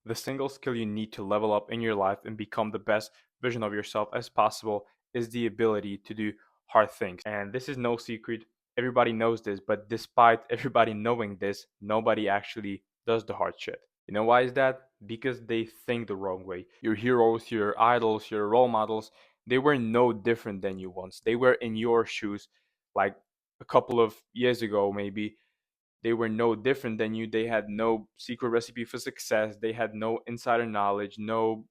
the single skill you need to level up in your life and become the best version of yourself as possible is the ability to do hard things. And this is no secret. Everybody knows this, but despite everybody knowing this, nobody actually does the hard shit. You know why is that? Because they think the wrong way. Your heroes, your idols, your role models, they were no different than you once. They were in your shoes like a couple of years ago, maybe. They were no different than you. They had no secret recipe for success. They had no insider knowledge, no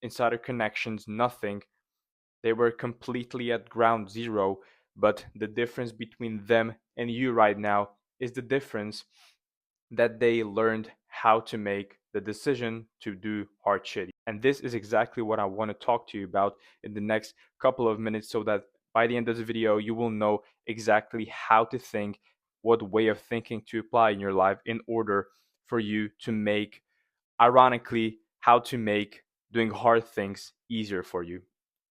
insider connections, nothing. They were completely at ground zero. But the difference between them and you right now is the difference that they learned how to make the decision to do hard shit. And this is exactly what I want to talk to you about in the next couple of minutes so that by the end of the video, you will know exactly how to think, what way of thinking to apply in your life in order for you to make, ironically, how to make doing hard things easier for you.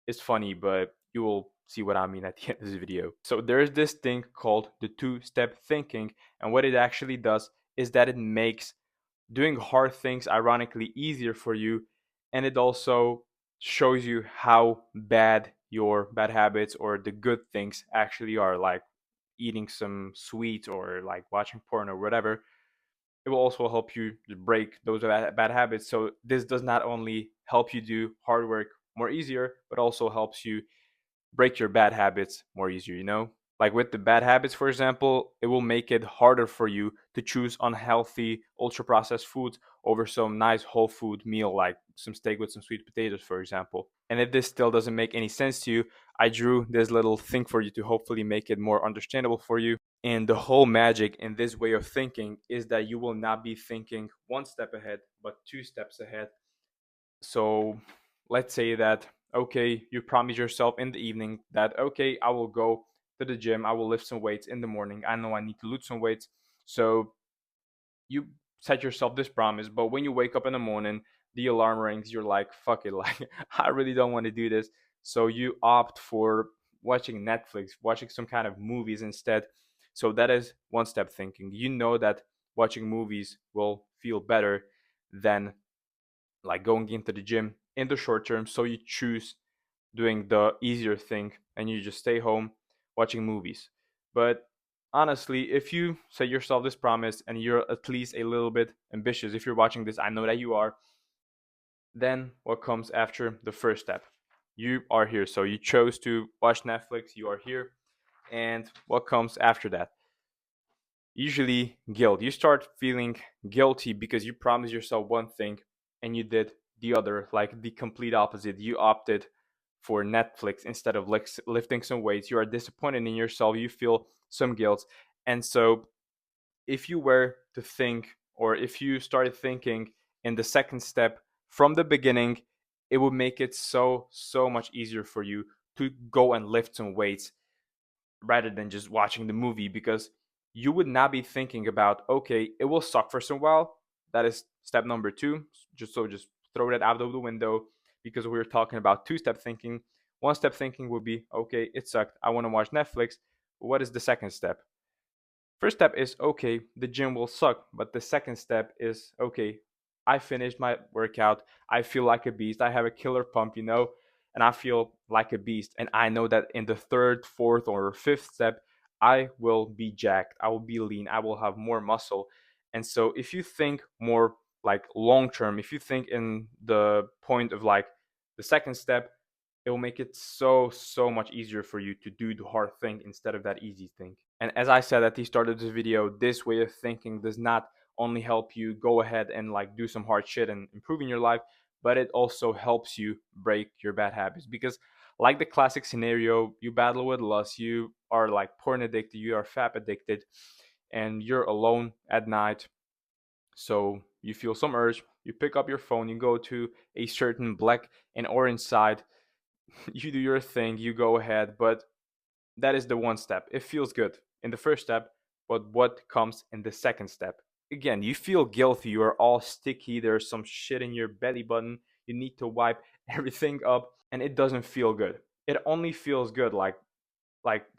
It's funny, but you will see what I mean at the end of this video. So there's this thing called the two-step thinking, and what it actually does is that it makes doing hard things ironically easier for you, and it also shows you how bad your bad habits or the good things actually are, like eating some sweets or like watching porn or whatever. It will also help you to break those bad habits. So this does not only help you do hard work more easier, but also helps you break your bad habits more easier, you know? Like with the bad habits, for example, it will make it harder for you to choose unhealthy, ultra processed foods over some nice whole food meal, like some steak with some sweet potatoes, for example. And if this still doesn't make any sense to you, I drew this little thing for you to hopefully make it more understandable for you. And the whole magic in this way of thinking is that you will not be thinking one step ahead, but two steps ahead. So let's say that, okay, you promise yourself in the evening that, okay, I will go to the gym, I will lift some weights in the morning. I know I need to lose some weights. So you set yourself this promise, but when you wake up in the morning, the alarm rings, you're like, fuck it, like, I really don't want to do this. So you opt for watching Netflix, watching some kind of movies instead. So that is one step thinking. You know that watching movies will feel better than like going into the gym in the short term. So you choose doing the easier thing and you just stay home watching movies. But honestly, if you set yourself this promise and you're at least a little bit ambitious, if you're watching this, I know that you are, then what comes after the first step? You are here. So you chose to watch Netflix, you are here. And what comes after that? Usually guilt. You start feeling guilty because you promised yourself one thing and you did the other, like the complete opposite. You opted for Netflix instead of lifting some weights. You are disappointed in yourself. You feel some guilt. And so, if you were to think, or if you started thinking in the second step from the beginning, it would make it so much easier for you to go and lift some weights rather than just watching the movie, because you would not be thinking about, okay, it will suck for some while. That is step number two. Just throw that out of the window, because we are talking about two-step thinking. One step thinking would be, okay, it sucked, I want to watch Netflix. What is the second step? First step is, okay, the gym will suck, but the second step is, okay, I finished my workout, I feel like a beast, I have a killer pump, and I feel like a beast. And I know that in the third, fourth, or fifth step, I will be jacked, I will be lean, I will have more muscle. And so if you think more like long term, if you think in the point of like the second step, it will make it so much easier for you to do the hard thing instead of that easy thing. And as I said at the start of this video, this way of thinking does not only help you go ahead and like do some hard shit and improve in your life, but it also helps you break your bad habits. Because like the classic scenario, you battle with lust, you are like porn addicted, you are fat addicted, and you're alone at night. So you feel some urge, you pick up your phone, you go to a certain black and orange side, you do your thing, you go ahead. But that is the one step. It feels good in the first step, but what comes in the second step? Again, you feel guilty, you are all sticky, there's some shit in your belly button, you need to wipe everything up, and it doesn't feel good. It only feels good, like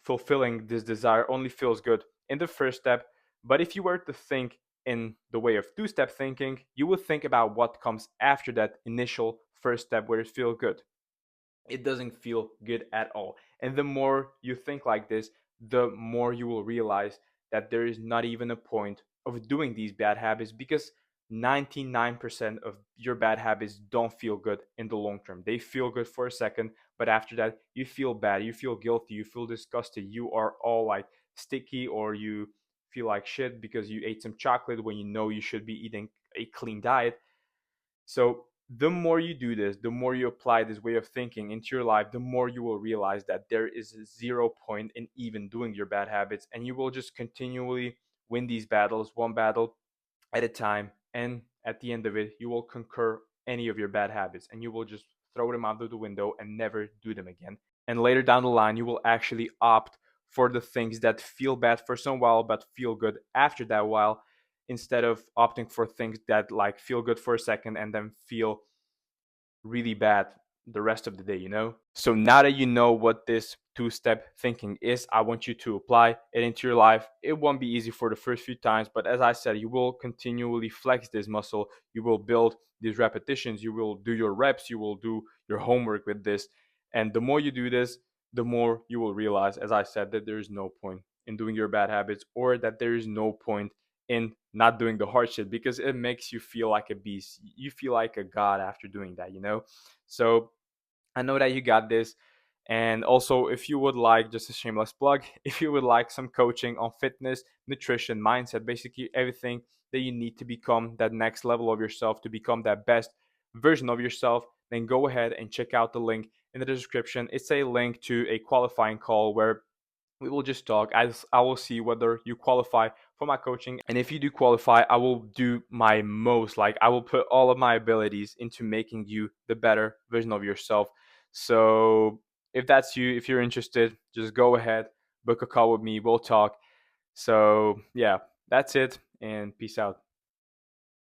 fulfilling this desire only feels good in the first step. But if you were to think in the way of two-step thinking, you will think about what comes after that initial first step where it feels good. It doesn't feel good at all. And the more you think like this, the more you will realize that there is not even a point of doing these bad habits, because 99% of your bad habits don't feel good in the long term. They feel good for a second, but after that, you feel bad, you feel guilty, you feel disgusted, you are all like sticky, or you feel like shit because you ate some chocolate when you know you should be eating a clean diet. So the more you do this, the more you apply this way of thinking into your life, the more you will realize that there is zero point in even doing your bad habits, and you will just continually win these battles, one battle at a time. And at the end of it, you will conquer any of your bad habits, and you will just throw them out of the window and never do them again. And later down the line, you will actually opt for the things that feel bad for some while but feel good after that while, instead of opting for things that like feel good for a second and then feel really bad the rest of the day, you know? So now that you know what this two-step thinking is, I want you to apply it into your life. It won't be easy for the first few times, but as I said, you will continually flex this muscle. You will build these repetitions, you will do your reps, you will do your homework with this. And the more you do this, the more you will realize, as I said, that there is no point in doing your bad habits, or that there is no point in not doing the hard shit, because it makes you feel like a beast. You feel like a god after doing that, you know? So I know that you got this. And also, if you would like, just a shameless plug, if you would like some coaching on fitness, nutrition, mindset, basically everything that you need to become that next level of yourself, to become that best version of yourself, then go ahead and check out the link in the description. It's a link to a qualifying call where we will just talk. I will see whether you qualify for my coaching. And if you do qualify, I will do my most. Like, I will put all of my abilities into making you the better version of yourself. So if that's you, if you're interested, just go ahead, book a call with me. We'll talk. So yeah, that's it, and peace out.